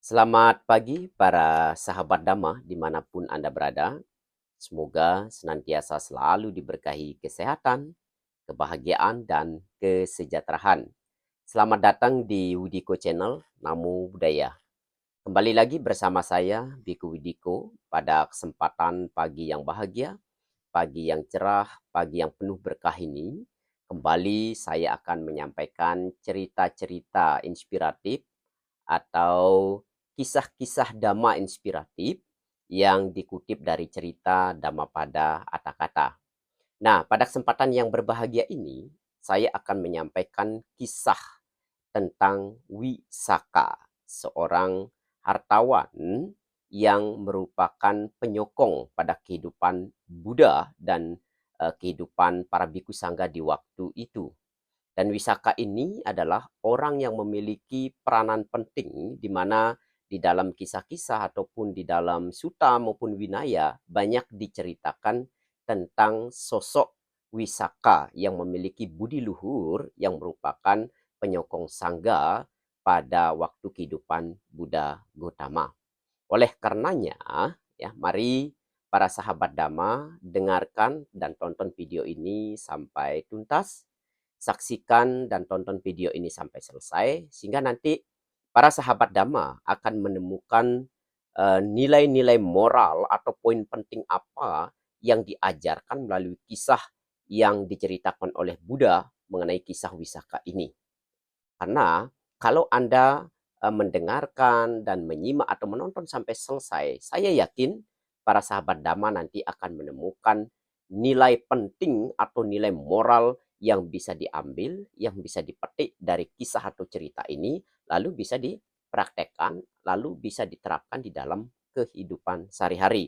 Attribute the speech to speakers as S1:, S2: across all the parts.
S1: Selamat pagi para sahabat Dhamma dimanapun Anda berada. Semoga senantiasa selalu diberkahi kesehatan, kebahagiaan, dan kesejahteraan. Selamat datang di Widiko Channel Namo Buddhaya. Kembali lagi bersama saya, Biku Widiko, pada kesempatan pagi yang bahagia, pagi yang cerah, pagi yang penuh berkah ini. Kembali saya akan menyampaikan cerita-cerita inspiratif atau kisah-kisah Dhamma inspiratif yang dikutip dari cerita Dhammapada Atthakatha. Nah, pada kesempatan yang berbahagia ini, saya akan menyampaikan kisah tentang Wisaka, seorang hartawan yang merupakan penyokong pada kehidupan Buddha dan kehidupan para bhikkhu sangga di waktu itu. Dan Wisaka ini adalah orang yang memiliki peranan penting di mana di dalam kisah-kisah ataupun di dalam sutta maupun winaya banyak diceritakan tentang sosok Wisaka yang memiliki budi luhur yang merupakan penyokong sangga pada waktu kehidupan Buddha Gautama. Oleh karenanya, ya, mari para sahabat Dhamma dengarkan dan tonton video ini sampai tuntas. Saksikan dan tonton video ini sampai selesai sehingga nanti para sahabat Dhamma akan menemukan nilai-nilai moral atau poin penting apa yang diajarkan melalui kisah yang diceritakan oleh Buddha mengenai kisah Wisaka ini. Karena kalau Anda mendengarkan dan menyimak atau menonton sampai selesai, saya yakin para sahabat Dhamma nanti akan menemukan nilai penting atau nilai moral yang bisa diambil, yang bisa dipetik dari kisah atau cerita ini, lalu bisa dipraktekkan, lalu bisa diterapkan di dalam kehidupan sehari-hari.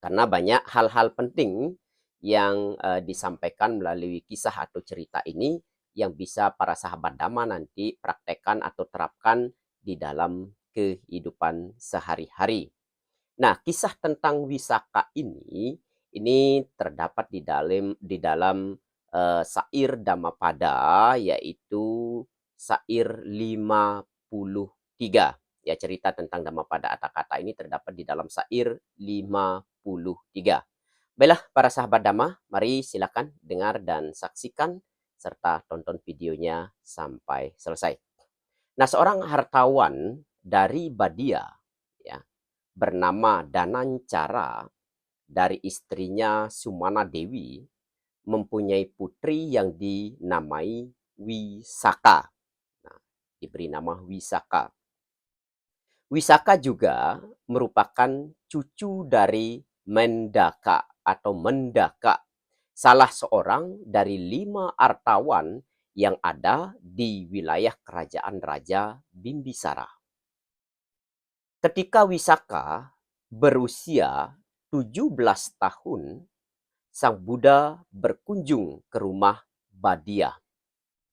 S1: Karena banyak hal-hal penting yang disampaikan melalui kisah atau cerita ini yang bisa para sahabat Dhamma nanti praktekkan atau terapkan di dalam kehidupan sehari-hari. Nah, kisah tentang Wisaka ini terdapat di dalam syair Dhammapada, yaitu syair 53. Ya, cerita tentang Dhammapada Atthakatha ini terdapat di dalam syair 53. Baiklah para sahabat Dhamma, mari silakan dengar dan saksikan serta tonton videonya sampai selesai. Nah, seorang hartawan dari Badia, ya, bernama Danancara, dari istrinya Sumana Dewi, mempunyai putri yang dinamai Wisaka. Nah, diberi nama Wisaka. Wisaka juga merupakan cucu dari Mendaka atau Mendaka, salah seorang dari 5 artawan yang ada di wilayah kerajaan Raja Bimbisara. Ketika Wisaka berusia 17 tahun, Sang Buddha berkunjung ke rumah Badia.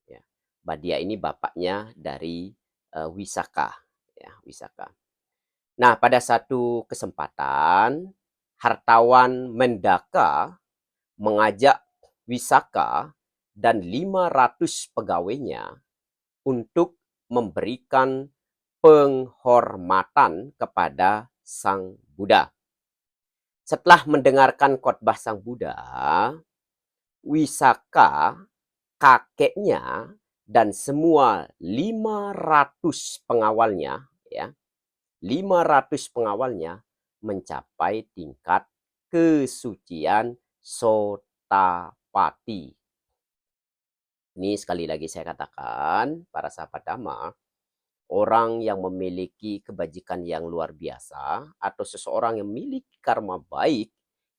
S1: Ya, Badia ini bapaknya dari Wisaka. Ya, Wisaka. Nah, pada satu kesempatan, hartawan Mendaka mengajak Wisaka dan 500 pegawainya untuk memberikan penghormatan kepada Sang Buddha. Setelah mendengarkan khotbah Sang Buddha, Wisaka, kakeknya, dan semua 500 pengawalnya, ya, 500 pengawalnya mencapai tingkat kesucian Sotapati. Ini sekali lagi saya katakan, para sahabat Dhamma, orang yang memiliki kebajikan yang luar biasa atau seseorang yang memiliki karma baik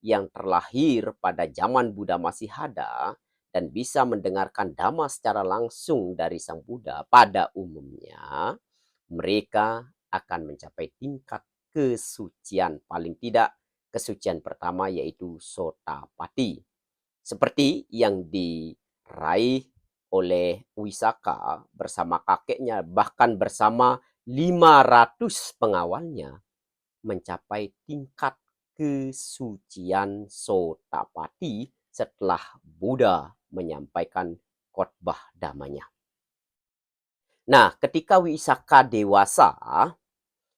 S1: yang terlahir pada zaman Buddha masih ada dan bisa mendengarkan Dhamma secara langsung dari Sang Buddha, pada umumnya mereka akan mencapai tingkat kesucian, paling tidak kesucian pertama, yaitu Sotapati. Seperti yang diraih oleh Wisaka bersama kakeknya, bahkan bersama 500 pengawalnya, mencapai tingkat kesucian Sotapati setelah Buddha menyampaikan khotbah damanya. Nah, ketika Wisaka dewasa,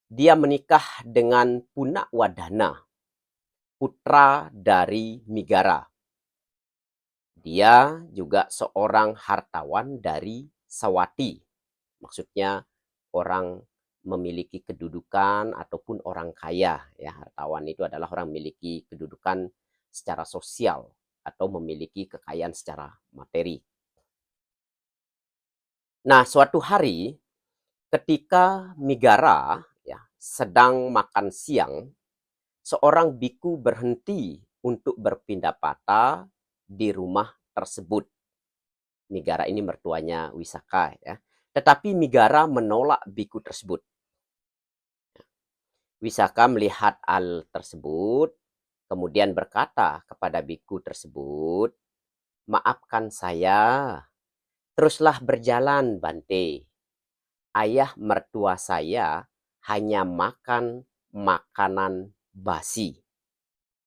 S1: dia menikah dengan Punakwadana, putra dari Migara. Dia juga seorang hartawan dari Sawati. Maksudnya orang memiliki kedudukan ataupun orang kaya, ya. Hartawan itu adalah orang memiliki kedudukan secara sosial atau memiliki kekayaan secara materi. Nah, suatu hari ketika Migara, ya, sedang makan siang, seorang biku berhenti untuk berpindah patah di rumah tersebut. Migara ini mertuanya Wisaka, ya. Tetapi Migara menolak biku tersebut. Wisaka melihat hal tersebut, kemudian berkata kepada biku tersebut, "Maafkan saya, teruslah berjalan, Bante. Ayah mertua saya hanya makan makanan basi."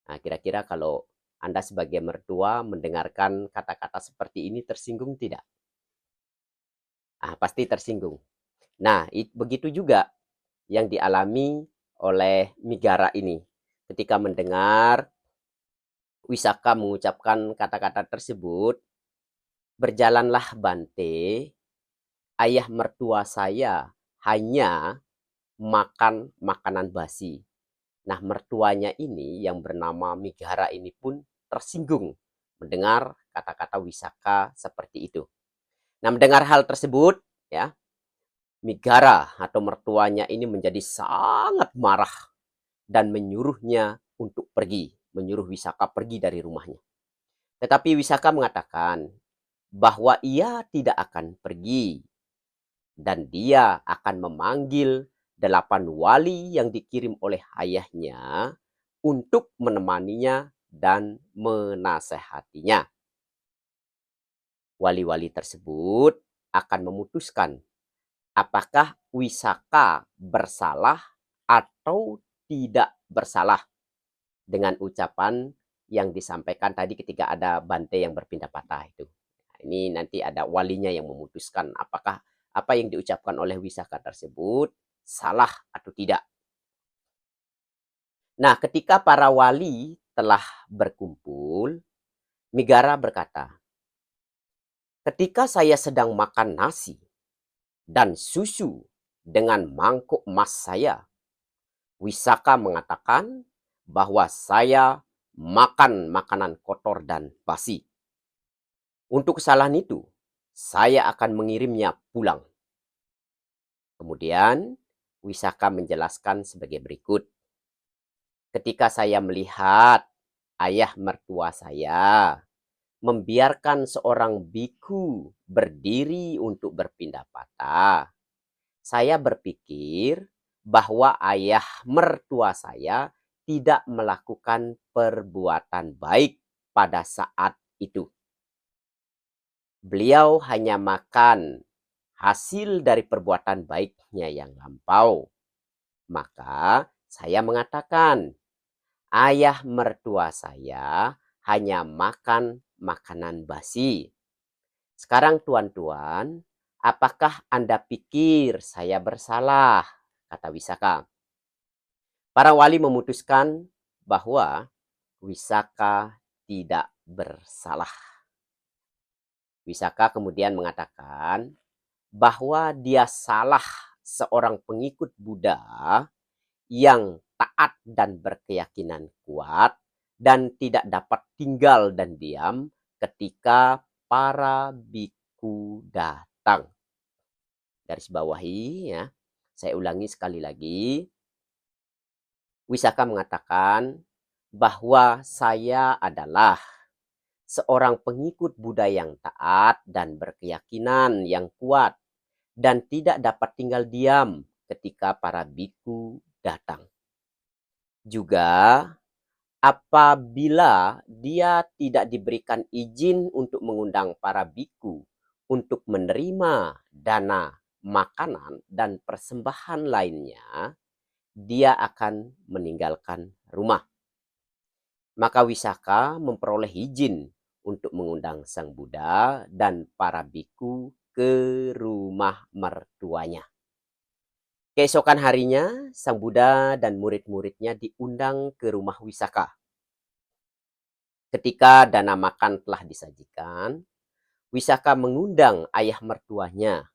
S1: Nah, kira-kira kalau Anda sebagai mertua mendengarkan kata-kata seperti ini tersinggung tidak? Pasti tersinggung. Nah, begitu juga yang dialami oleh Migara ini. Ketika mendengar Wisaka mengucapkan kata-kata tersebut, "Berjalanlah Bante, ayah mertua saya hanya makan makanan basi." Nah, mertuanya ini yang bernama Migara ini pun tersinggung mendengar kata-kata Wisaka seperti itu. Nah, mendengar hal tersebut, ya, Migara atau mertuanya ini menjadi sangat marah dan menyuruhnya untuk pergi, menyuruh Wisaka pergi dari rumahnya. Tetapi Wisaka mengatakan bahwa ia tidak akan pergi dan dia akan memanggil 8 wali yang dikirim oleh ayahnya untuk menemaninya dan menasehatinya. Wali-wali tersebut akan memutuskan apakah Wisaka bersalah atau tidak bersalah dengan ucapan yang disampaikan tadi ketika ada Bante yang berpindah patah itu. Nah, ini nanti ada walinya yang memutuskan apakah apa yang diucapkan oleh Wisaka tersebut salah atau tidak. Nah, ketika para wali telah berkumpul, Migara berkata, "Ketika saya sedang makan nasi dan susu dengan mangkuk emas saya, Wisaka mengatakan bahwa saya makan makanan kotor dan basi. Untuk kesalahan itu, saya akan mengirimnya pulang." Kemudian, Wisaka menjelaskan sebagai berikut. "Ketika saya melihat ayah mertua saya membiarkan seorang biku berdiri untuk berpindah patah, saya berpikir bahwa ayah mertua saya tidak melakukan perbuatan baik pada saat itu. Beliau hanya makan hasil dari perbuatan baiknya yang lampau. Maka saya mengatakan, ayah mertua saya hanya makan makanan basi. Sekarang tuan-tuan, apakah Anda pikir saya bersalah?" kata Wisaka. Para wali memutuskan bahwa Wisaka tidak bersalah. Wisaka kemudian mengatakan bahwa dia salah seorang pengikut Buddha yang taat dan berkeyakinan kuat dan tidak dapat tinggal dan diam ketika para biku datang. Garis bawahi, ya. Saya ulangi sekali lagi. Wisaka mengatakan bahwa saya adalah seorang pengikut Buddha yang taat dan berkeyakinan yang kuat dan tidak dapat tinggal diam ketika para biku datang. Juga apabila dia tidak diberikan izin untuk mengundang para biku untuk menerima dana makanan dan persembahan lainnya, dia akan meninggalkan rumah. Maka Wisaka memperoleh izin untuk mengundang Sang Buddha dan para biku ke rumah mertuanya. Keesokan harinya, Sang Buddha dan murid-muridnya diundang ke rumah Wisaka. Ketika dana makan telah disajikan, Wisaka mengundang ayah mertuanya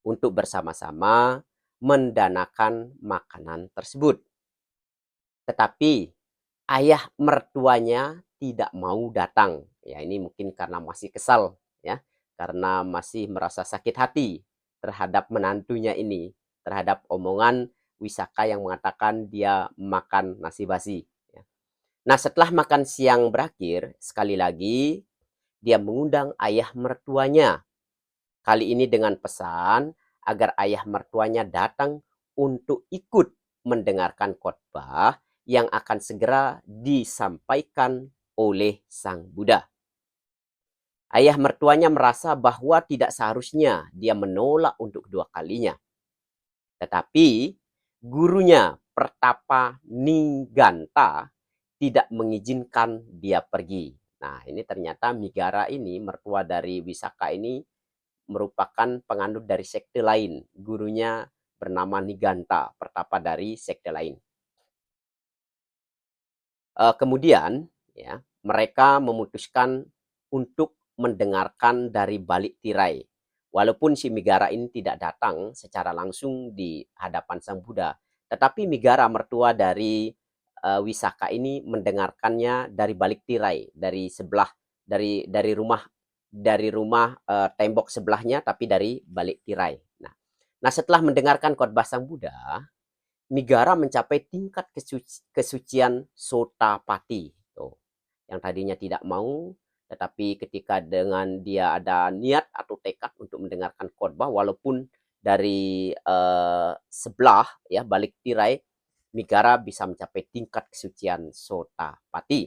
S1: untuk bersama-sama mendanakan makanan tersebut. Tetapi ayah mertuanya tidak mau datang. Ya, ini mungkin karena masih kesal, ya, karena masih merasa sakit hati terhadap menantunya ini, terhadap omongan Wisaka yang mengatakan dia makan nasi basi. Ya. Nah, setelah makan siang berakhir, sekali lagi dia mengundang ayah mertuanya. Kali ini dengan pesan agar ayah mertuanya datang untuk ikut mendengarkan khotbah yang akan segera disampaikan oleh Sang Buddha. Ayah mertuanya merasa bahwa tidak seharusnya dia menolak untuk kedua kalinya. Tetapi gurunya Pertapa Niganta tidak mengizinkan dia pergi. Nah, ini ternyata Migara ini, mertua dari Wisaka ini, merupakan penganut dari sekte lain. Gurunya bernama Niganta, Pertapa dari sekte lain. Kemudian ya, mereka memutuskan untuk mendengarkan dari balik tirai. Walaupun si Migara ini tidak datang secara langsung di hadapan Sang Buddha, tetapi Migara mertua dari Wisaka ini mendengarkannya dari balik tirai, dari sebelah, dari rumah tembok sebelahnya, tapi dari balik tirai. Nah, setelah mendengarkan khotbah Sang Buddha, Migara mencapai tingkat kesucian Sotapati. Tuh. Yang tadinya tidak mau, tetapi ketika dengan dia ada niat atau tekad untuk mendengarkan khotbah, walaupun dari sebelah, ya, balik tirai, Migara bisa mencapai tingkat kesucian Sotapati.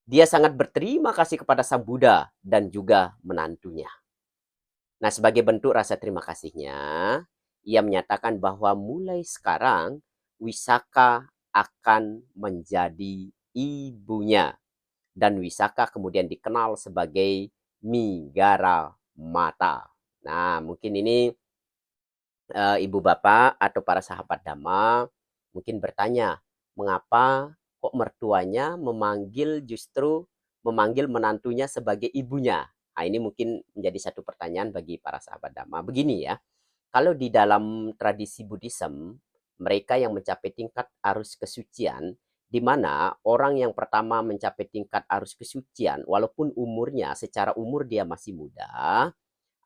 S1: Dia sangat berterima kasih kepada Sang Buddha dan juga menantunya. Nah, sebagai bentuk rasa terima kasihnya, ia menyatakan bahwa mulai sekarang Wisaka akan menjadi ibunya. Dan Wisaka kemudian dikenal sebagai Migara Mata. Nah, mungkin ini ibu bapak atau para sahabat Dhamma mungkin bertanya, mengapa kok mertuanya memanggil menantunya sebagai ibunya? Nah, ini mungkin menjadi satu pertanyaan bagi para sahabat Dhamma. Begini ya, kalau di dalam tradisi Buddhism, mereka yang mencapai tingkat arus kesucian, di mana orang yang pertama mencapai tingkat arus kesucian, walaupun umurnya secara umur dia masih muda,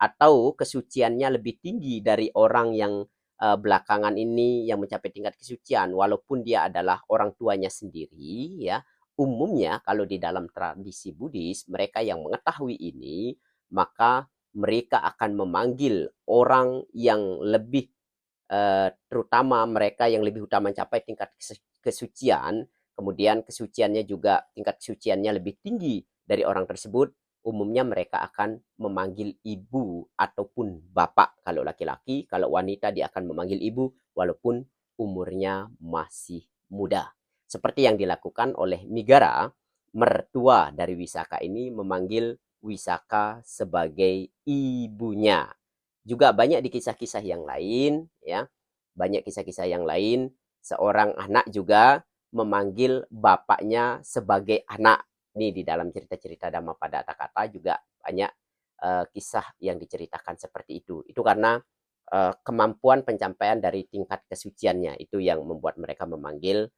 S1: atau kesuciannya lebih tinggi dari orang yang belakangan ini yang mencapai tingkat kesucian, walaupun dia adalah orang tuanya sendiri, ya, umumnya kalau di dalam tradisi Buddhis, mereka yang mengetahui ini, maka mereka akan memanggil orang yang lebih, terutama mereka yang lebih utama mencapai tingkat kesucian, kemudian kesuciannya juga, tingkat kesuciannya lebih tinggi dari orang tersebut, umumnya mereka akan memanggil ibu ataupun bapak kalau laki-laki, kalau wanita dia akan memanggil ibu walaupun umurnya masih muda. Seperti yang dilakukan oleh Migara, mertua dari Wisaka ini memanggil Wisaka sebagai ibunya. Juga banyak di kisah-kisah yang lain, ya. Banyak kisah-kisah yang lain, seorang anak juga memanggil bapaknya sebagai anak. Nih di dalam cerita-cerita Dhammapada Kata juga banyak kisah yang diceritakan seperti itu. Itu karena kemampuan pencapaian dari tingkat kesuciannya itu yang membuat mereka memanggil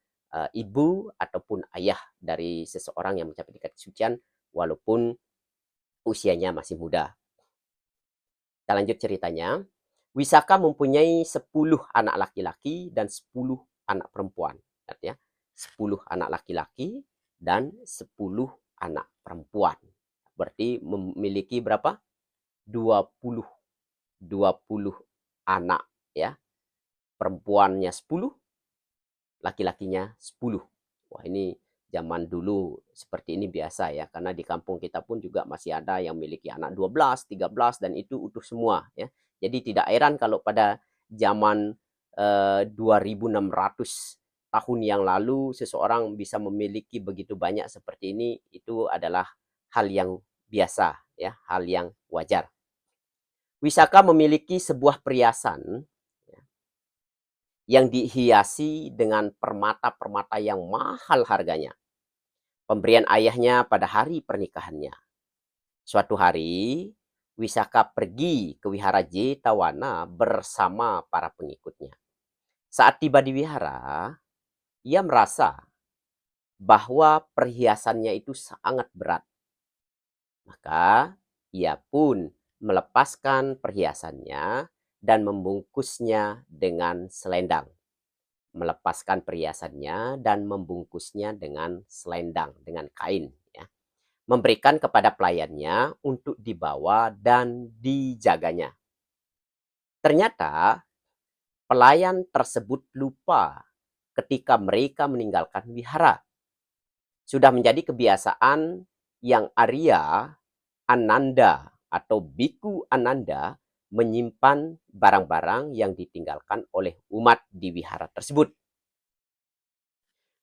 S1: ibu ataupun ayah dari seseorang yang mencapai tingkat kesucian walaupun usianya masih muda. Kita lanjut ceritanya. Wisaka mempunyai 10 anak laki-laki dan 10 anak perempuan. Ya, 10 anak laki-laki dan 10 anak perempuan. Berarti memiliki berapa? 20. 20 anak, ya. Perempuannya 10, laki-lakinya 10. Wah, ini zaman dulu seperti ini biasa ya, karena di kampung kita pun juga masih ada yang memiliki anak 12, 13 dan itu utuh semua ya. Jadi tidak heran kalau pada zaman 2600 tahun yang lalu seseorang bisa memiliki begitu banyak seperti ini, itu adalah hal yang biasa ya, hal yang wajar. Wisaka memiliki sebuah perhiasan yang dihiasi dengan permata-permata yang mahal harganya. Pemberian ayahnya pada hari pernikahannya. Suatu hari, Wisaka pergi ke wihara Jetawana bersama para pengikutnya. Saat tiba di wihara, ia merasa bahwa perhiasannya itu sangat berat. Maka ia pun melepaskan perhiasannya dan membungkusnya dengan selendang. Melepaskan perhiasannya dan membungkusnya dengan selendang, dengan kain. Ya. Memberikan kepada pelayannya untuk dibawa dan dijaganya. Ternyata pelayan tersebut lupa ketika mereka meninggalkan wihara. Sudah menjadi kebiasaan yang Arya Ananda atau Biku Ananda menyimpan barang-barang yang ditinggalkan oleh umat di wihara tersebut.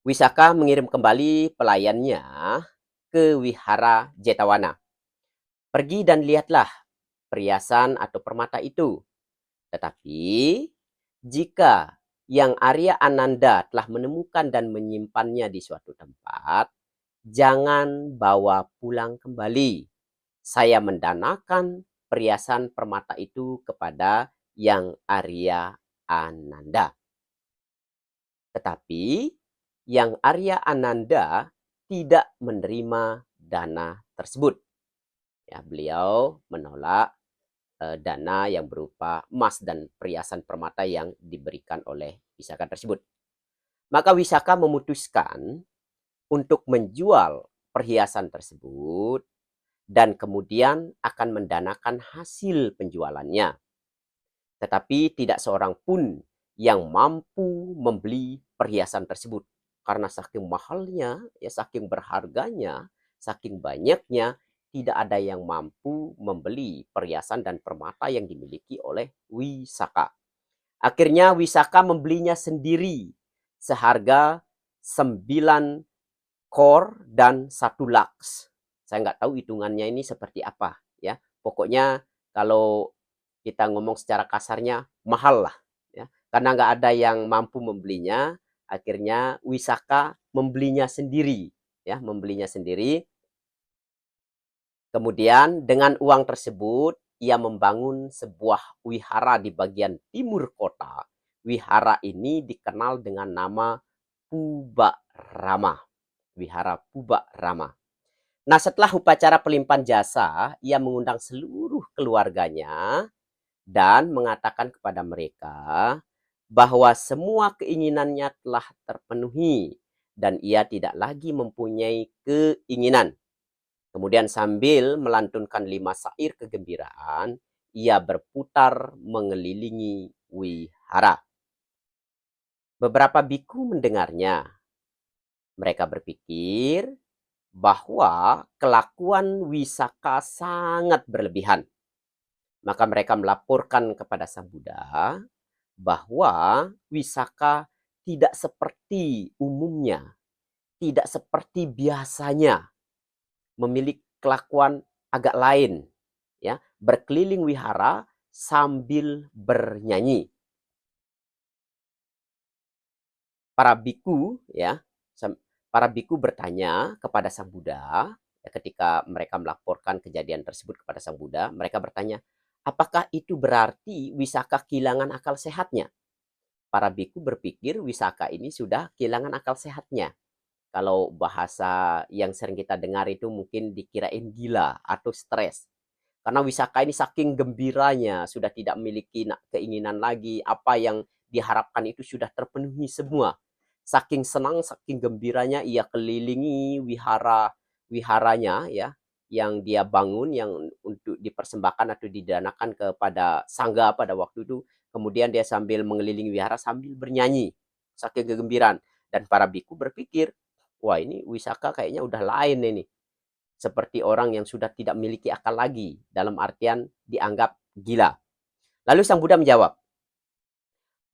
S1: Wisaka mengirim kembali pelayannya ke wihara Jetawana. Pergi dan lihatlah perhiasan atau permata itu. Tetapi jika yang Arya Ananda telah menemukan dan menyimpannya di suatu tempat, jangan bawa pulang kembali. Saya mendanakan perhiasan permata itu kepada yang Arya Ananda. Tetapi yang Arya Ananda tidak menerima dana tersebut. Ya, beliau menolak dana yang berupa emas dan perhiasan permata yang diberikan oleh Wisaka tersebut. Maka Wisaka memutuskan untuk menjual perhiasan tersebut dan kemudian akan mendanakan hasil penjualannya. Tetapi tidak seorang pun yang mampu membeli perhiasan tersebut karena saking mahalnya, ya saking berharganya, saking banyaknya, tidak ada yang mampu membeli perhiasan dan permata yang dimiliki oleh Wisaka. Akhirnya Wisaka membelinya sendiri seharga 9 kor dan 1 laks. Saya nggak tahu hitungannya ini seperti apa ya. Pokoknya kalau kita ngomong secara kasarnya mahal lah ya. Karena nggak ada yang mampu membelinya, akhirnya Wisaka membelinya sendiri ya, membelinya sendiri. Kemudian dengan uang tersebut ia membangun sebuah wihara di bagian timur kota. Wihara ini dikenal dengan nama Pubarama. Wihara Pubarama. Nah, setelah upacara pelimpahan jasa, ia mengundang seluruh keluarganya dan mengatakan kepada mereka bahwa semua keinginannya telah terpenuhi dan ia tidak lagi mempunyai keinginan. Kemudian sambil melantunkan 5 syair kegembiraan, ia berputar mengelilingi wihara. Beberapa biku mendengarnya. Mereka berpikir bahwa kelakuan Wisaka sangat berlebihan. Maka mereka melaporkan kepada Sang Buddha bahwa Wisaka tidak seperti umumnya, tidak seperti biasanya, memiliki kelakuan agak lain, ya, berkeliling wihara sambil bernyanyi. Para biku, ya, para biku bertanya kepada Sang Buddha, ya, ketika mereka melaporkan kejadian tersebut kepada Sang Buddha, mereka bertanya, apakah itu berarti Wisaka kehilangan akal sehatnya? Para biku berpikir Wisaka ini sudah kehilangan akal sehatnya. Kalau bahasa yang sering kita dengar itu mungkin dikirain gila atau stres. Karena Wisaka ini saking gembiranya, sudah tidak memiliki keinginan lagi, apa yang diharapkan itu sudah terpenuhi semua. Saking senang, saking gembiranya ia kelilingi wiharanya ya, yang dia bangun yang untuk dipersembahkan atau didanakan kepada sangga pada waktu itu. Kemudian dia sambil mengelilingi wihara sambil bernyanyi, saking kegembiraan. Dan para biku berpikir, wah ini Wisaka kayaknya udah lain ini. Seperti orang yang sudah tidak memiliki akal lagi, dalam artian dianggap gila. Lalu Sang Buddha menjawab,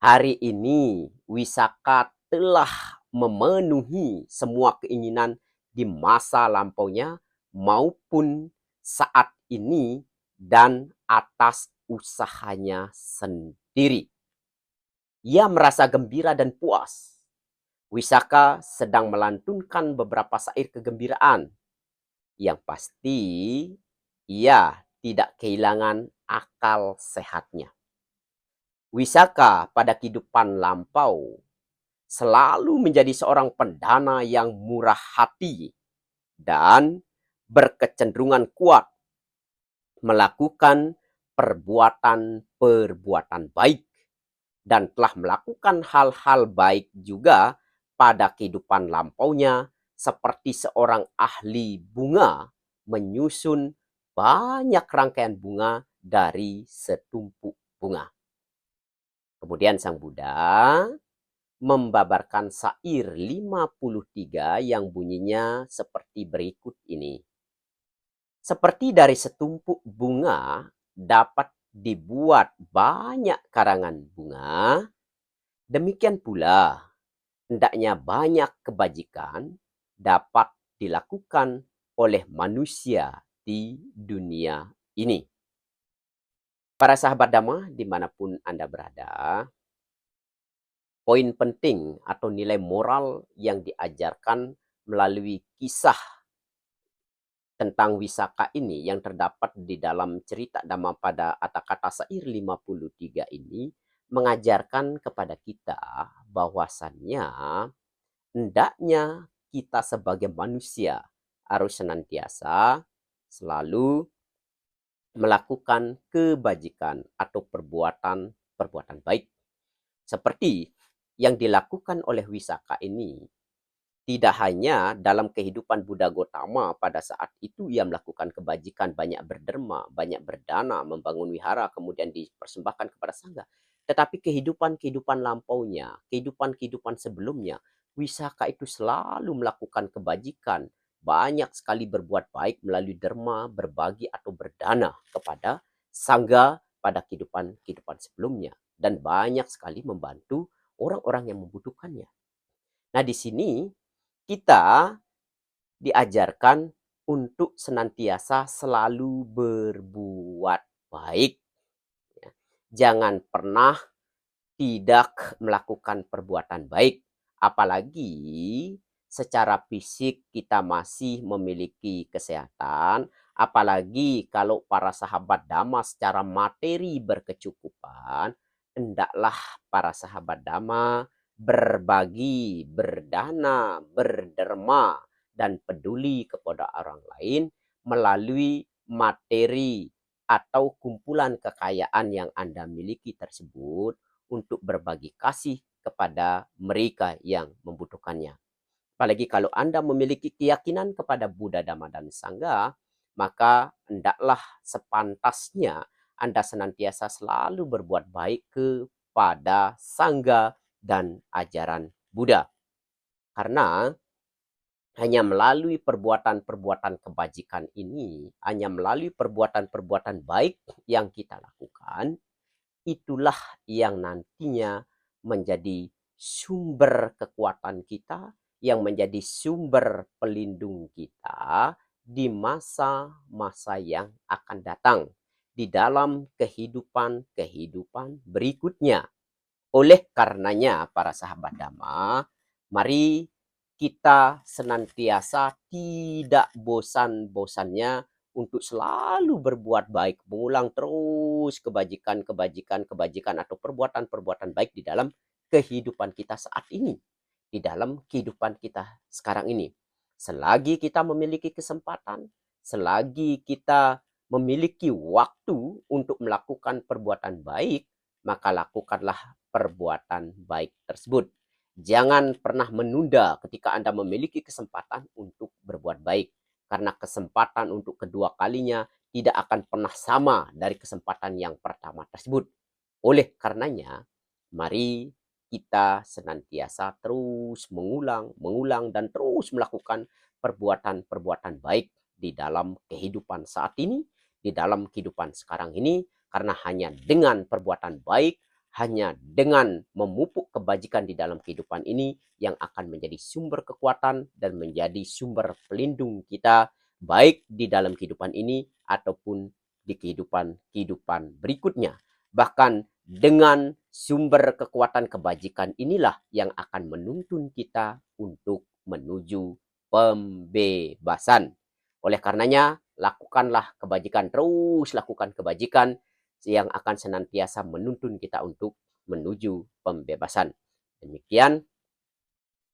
S1: hari ini Wisaka telah memenuhi semua keinginan di masa lampaunya maupun saat ini dan atas usahanya sendiri. Ia merasa gembira dan puas. Wisaka sedang melantunkan beberapa syair kegembiraan. Yang pasti, ia tidak kehilangan akal sehatnya. Wisaka pada kehidupan lampau selalu menjadi seorang pendana yang murah hati dan berkecenderungan kuat melakukan perbuatan-perbuatan baik dan telah melakukan hal-hal baik juga pada kehidupan lampaunya, seperti seorang ahli bunga menyusun banyak rangkaian bunga dari setumpuk bunga. Kemudian Sang Buddha membabarkan syair 53 yang bunyinya seperti berikut ini. Seperti dari setumpuk bunga dapat dibuat banyak karangan bunga, demikian pula hendaknya banyak kebajikan dapat dilakukan oleh manusia di dunia ini. Para sahabat Dhamma dimanapun Anda berada, poin penting atau nilai moral yang diajarkan melalui kisah tentang Wisaka ini yang terdapat di dalam cerita Dhammapada Atthakatha Syair 53 ini mengajarkan kepada kita bahwasannya hendaknya kita sebagai manusia harus senantiasa selalu melakukan kebajikan atau perbuatan baik. Seperti yang dilakukan oleh Wisaka ini, tidak hanya dalam kehidupan Buddha Gotama pada saat itu ia melakukan kebajikan, banyak berderma, banyak berdana, membangun wihara, kemudian dipersembahkan kepada sangha. Tetapi kehidupan-kehidupan lampaunya, kehidupan-kehidupan sebelumnya, Wisaka itu selalu melakukan kebajikan, banyak sekali berbuat baik melalui derma, berbagi atau berdana kepada sangha pada kehidupan-kehidupan sebelumnya. Dan banyak sekali membantu orang-orang yang membutuhkannya. Nah, di sini kita diajarkan untuk senantiasa selalu berbuat baik. Jangan pernah tidak melakukan perbuatan baik. Apalagi secara fisik kita masih memiliki kesehatan. Apalagi kalau para sahabat Dhamma secara materi berkecukupan. Hendaklah para sahabat Dhamma berbagi, berdana, berderma, dan peduli kepada orang lain melalui materi atau kumpulan kekayaan yang Anda miliki tersebut untuk berbagi kasih kepada mereka yang membutuhkannya. Apalagi kalau Anda memiliki keyakinan kepada Buddha, Dhamma, dan Sangha, maka hendaklah sepantasnya Anda senantiasa selalu berbuat baik kepada Sangha dan ajaran Buddha. Karena hanya melalui perbuatan-perbuatan kebajikan ini, hanya melalui perbuatan-perbuatan baik yang kita lakukan, itulah yang nantinya menjadi sumber kekuatan kita, yang menjadi sumber pelindung kita di masa-masa yang akan datang, di dalam kehidupan-kehidupan berikutnya. Oleh karenanya, para sahabat Dhamma, mari kita senantiasa tidak bosan-bosannya untuk selalu berbuat baik, mengulang terus kebajikan atau perbuatan-perbuatan baik di dalam kehidupan kita saat ini, di dalam kehidupan kita sekarang ini. Selagi kita memiliki kesempatan, selagi kita memiliki waktu untuk melakukan perbuatan baik, maka lakukanlah perbuatan baik tersebut. Jangan pernah menunda ketika Anda memiliki kesempatan untuk berbuat baik. Karena kesempatan untuk kedua kalinya tidak akan pernah sama dari kesempatan yang pertama tersebut. Oleh karenanya, mari kita senantiasa terus mengulang, dan terus melakukan perbuatan-perbuatan baik di dalam kehidupan saat ini, di dalam kehidupan sekarang ini, karena hanya dengan perbuatan baik, hanya dengan memupuk kebajikan di dalam kehidupan ini yang akan menjadi sumber kekuatan dan menjadi sumber pelindung kita, baik di dalam kehidupan ini ataupun di kehidupan berikutnya. Bahkan Dengan sumber kekuatan kebajikan inilah yang akan menuntun kita untuk menuju pembebasan. Oleh karenanya, lakukanlah kebajikan, terus lakukan kebajikan yang akan senantiasa menuntun kita untuk menuju pembebasan. Demikian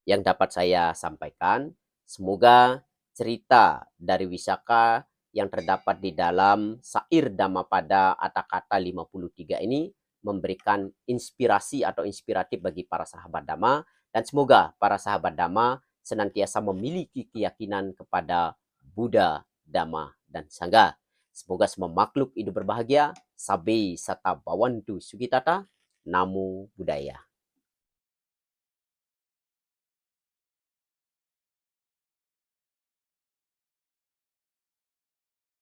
S1: yang dapat saya sampaikan. Semoga cerita dari Wisaka yang terdapat di dalam Syair Dhammapada Atakata 53 ini memberikan inspirasi atau inspiratif bagi para sahabat Dhamma, dan semoga para sahabat Dhamma senantiasa memiliki keyakinan kepada Buddha, Dhamma, dan Sangha. Semoga semua makhluk hidup berbahagia. Sabe sata bawantu sugitata. Namo Buddhaya.